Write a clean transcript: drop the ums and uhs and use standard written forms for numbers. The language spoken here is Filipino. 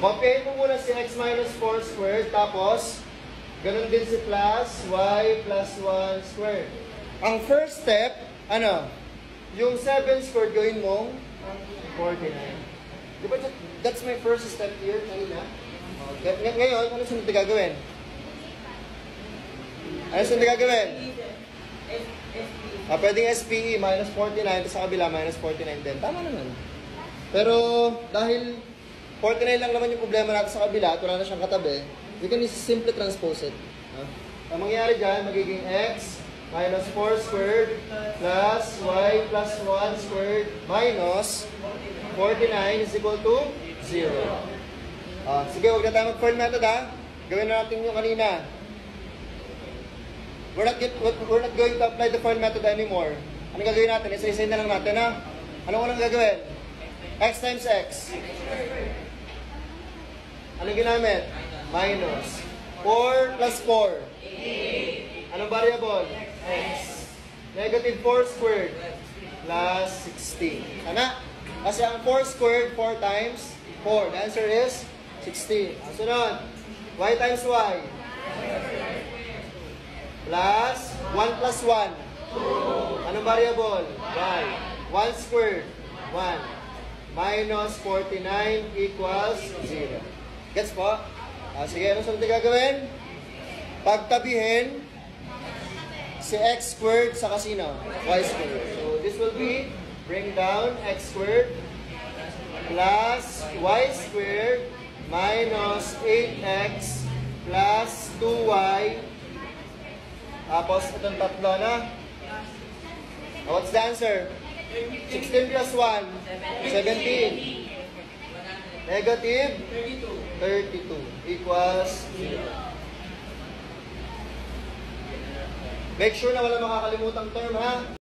Kopyahin mo muna si x minus 4 squared, tapos, ganun din si plus y plus 1 squared. Ang first step, ano? Yung 7 squared gawin mong 49. Di ba that's my first step here, kanina? Ngayon, ano sunod na gagawin? Ano sunod na gagawin? Pwedeng SPE, minus 49, tapos sa kabila, minus 49 din. Tama naman. Pero, dahil 49 lang naman yung problema natin sa kabila at wala na siyang katabi, we can simply transpose it. Ang mangyayari dyan, magiging x minus 4 squared plus y plus 1 squared minus 49 is equal to 0. Sige, huwag na tayo mag-FOIL method ha. Gawin na natin yung kanina. We're not going to apply the FOIL method anymore. Ano gagawin natin? Isa-isa na lang natin ha. Anong unang gagawin? X times x. Anong ginamit? Minus. 4 plus 4. 8. Anong variable? X. Negative 4 squared plus 16. Sana? Kasi ang 4 squared, 4 times 4. The answer is 16. Ang sunod, y times y. Plus 1 plus 1. 2. Anong variable? Y. 1 squared. 1. Minus 49 equals 0. Gets po? Sige, ano sunod na gagawin? Pagtabihin si x squared sa kasino? Y squared. So, this will be bring down x squared plus y squared minus 8x plus 2y. Tapos, itong tatlo na. What's the answer? 16 plus 1? 17. Negative 32 equals 0. Make sure na wala makakalimutang term ha.